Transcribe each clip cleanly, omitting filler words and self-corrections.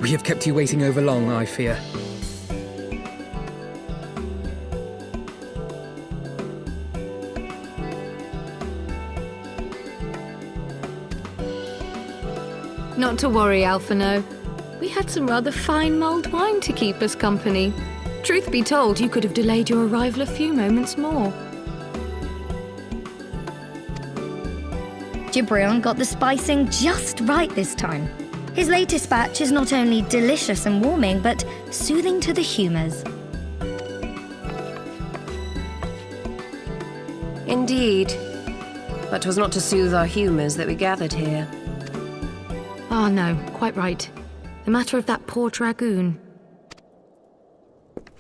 We have kept you waiting over long, I fear. Not to worry, Alphino. We had some rather fine mulled wine to keep us company. Truth be told, you could have delayed your arrival a few moments more. Gibrion got the spicing just right this time. His latest batch is not only delicious and warming, but soothing to the humours. Indeed. But 'twas not to soothe our humours that we gathered here. Ah, no, quite right. The matter of that poor dragoon.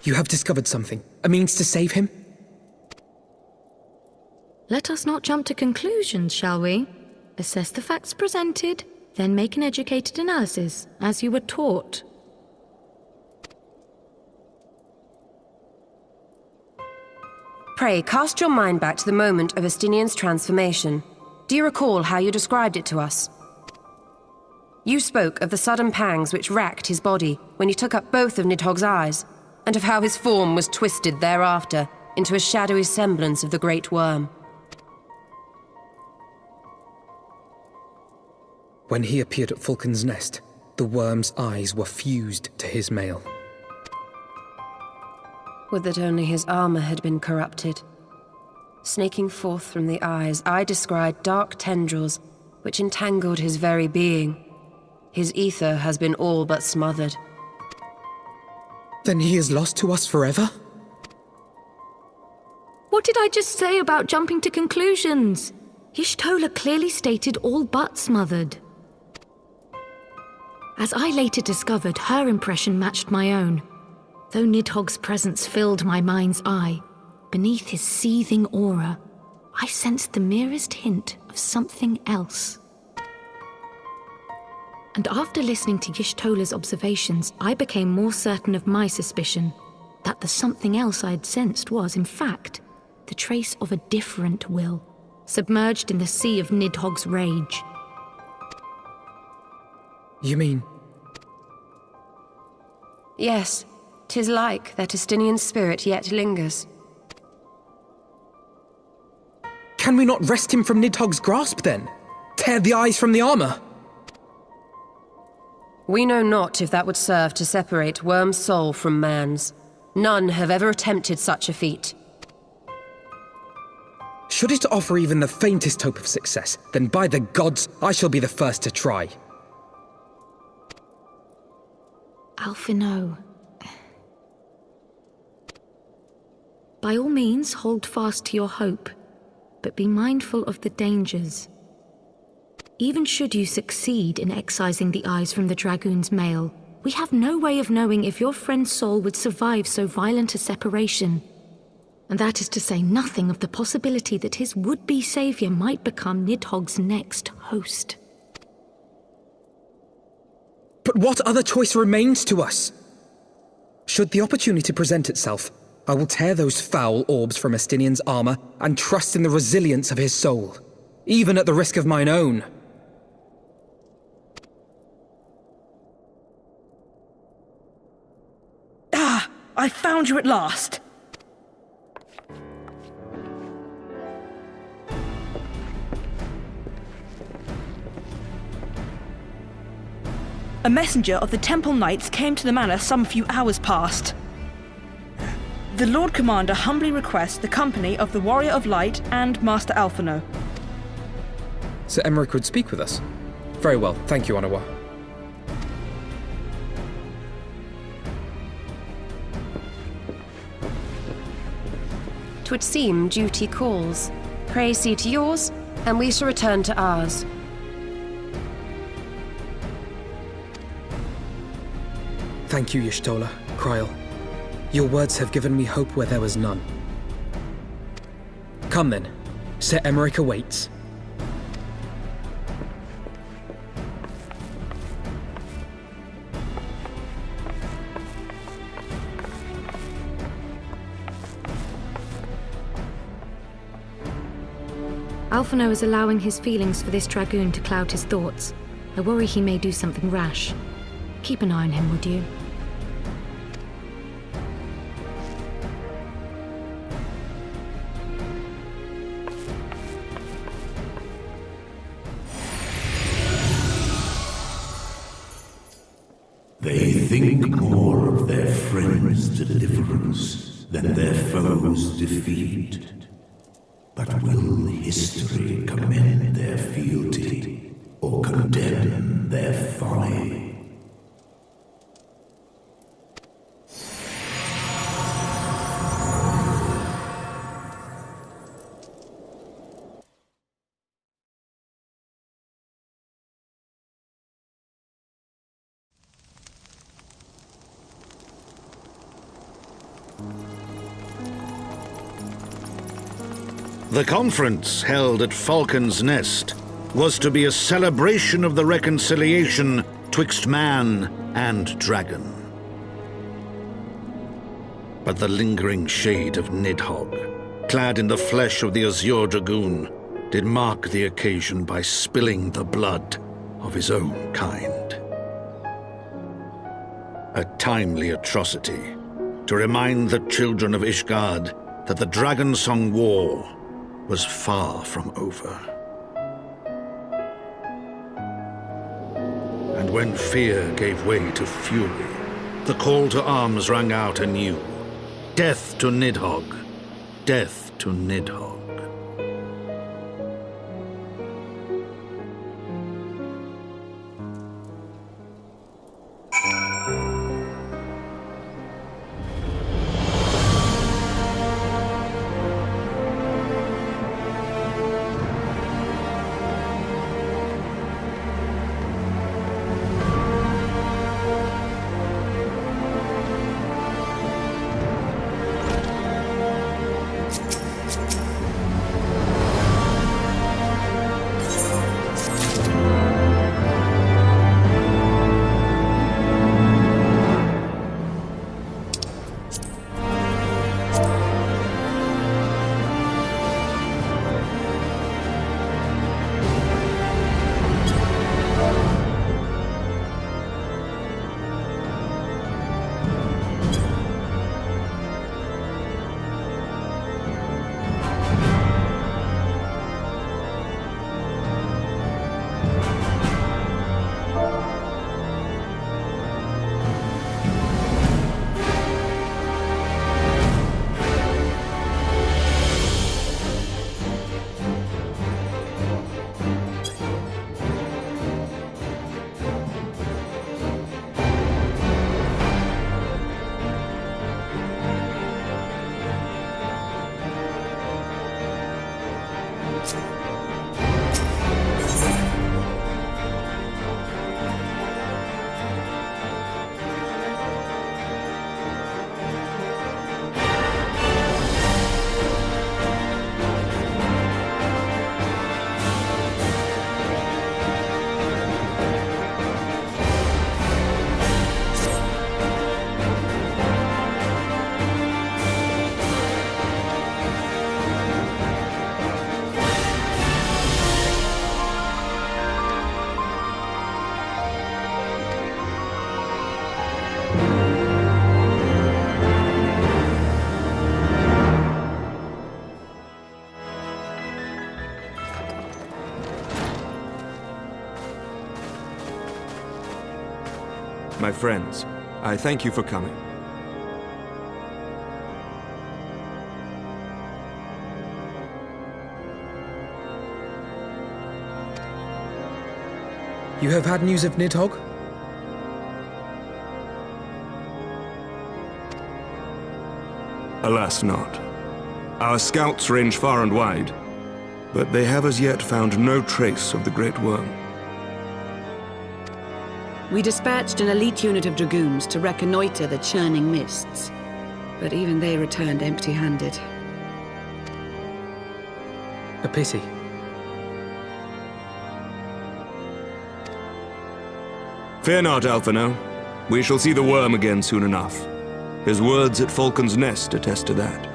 You have discovered something. A means to save him? Let us not jump to conclusions, shall we? Assess the facts presented, then make an educated analysis, as you were taught. Pray, cast your mind back to the moment of Estinian's transformation. Do you recall how you described it to us? You spoke of the sudden pangs which racked his body when you took up both of Nidhogg's eyes, and of how his form was twisted thereafter into a shadowy semblance of the Great Worm. When he appeared at Falcon's Nest, the worm's eyes were fused to his mail. Would that only his armor had been corrupted. Snaking forth from the eyes, I descried dark tendrils which entangled his very being. His ether has been all but smothered. Then he is lost to us forever? What did I just say about jumping to conclusions? Y'shtola clearly stated all but smothered. As I later discovered, her impression matched my own. Though Nidhogg's presence filled my mind's eye, beneath his seething aura, I sensed the merest hint of something else. And after listening to Y'shtola's observations, I became more certain of my suspicion, that the something else I had sensed was, in fact, the trace of a different will, submerged in the sea of Nidhogg's rage. You mean? Yes, 'tis like that Estinian spirit yet lingers. Can we not wrest him from Nidhogg's grasp, then? Tear the eyes from the armor? We know not if that would serve to separate Worm's soul from man's. None have ever attempted such a feat. Should it offer even the faintest hope of success, then by the gods, I shall be the first to try. Alphino. By all means, hold fast to your hope, but be mindful of the dangers. Even should you succeed in excising the eyes from the dragoon's mail, we have no way of knowing if your friend's soul would survive so violent a separation. And that is to say nothing of the possibility that his would-be savior might become Nidhogg's next host. But what other choice remains to us? Should the opportunity present itself, I will tear those foul orbs from Estinian's armor and trust in the resilience of his soul, even at the risk of mine own. Ah! I found you at last! A messenger of the Temple Knights came to the manor some few hours past. The Lord Commander humbly requests the company of the Warrior of Light and Master Alphino. Sir Emmerich would speak with us. Very well, thank you, Onawa. 'Twould seem duty calls. Pray see to yours, and we shall return to ours. Thank you, Y'shtola, Kryl. Your words have given me hope where there was none. Come then. Sir Emmerich awaits. Alphino is allowing his feelings for this dragoon to cloud his thoughts. I worry he may do something rash. Keep an eye on him, would you? They think more of their friends' deliverance than their foes' defeat. But will history commend their fealty or condemn their folly? The conference held at Falcon's Nest was to be a celebration of the reconciliation twixt man and dragon. But the lingering shade of Nidhogg, clad in the flesh of the Azure Dragoon, did mark the occasion by spilling the blood of his own kind. A timely atrocity to remind the children of Ishgard that the Dragonsong War was far from over. And when fear gave way to fury, the call to arms rang out anew. Death to Nidhogg! Death to Nidhogg! My friends, I thank you for coming. You have had news of Nidhogg? Alas not. Our scouts range far and wide, but they have as yet found no trace of the Great Worm. We dispatched an elite unit of dragoons to reconnoiter the churning mists, but even they returned empty-handed. A pity. Fear not, Alphino. We shall see the worm again soon enough. His words at Falcon's Nest attest to that.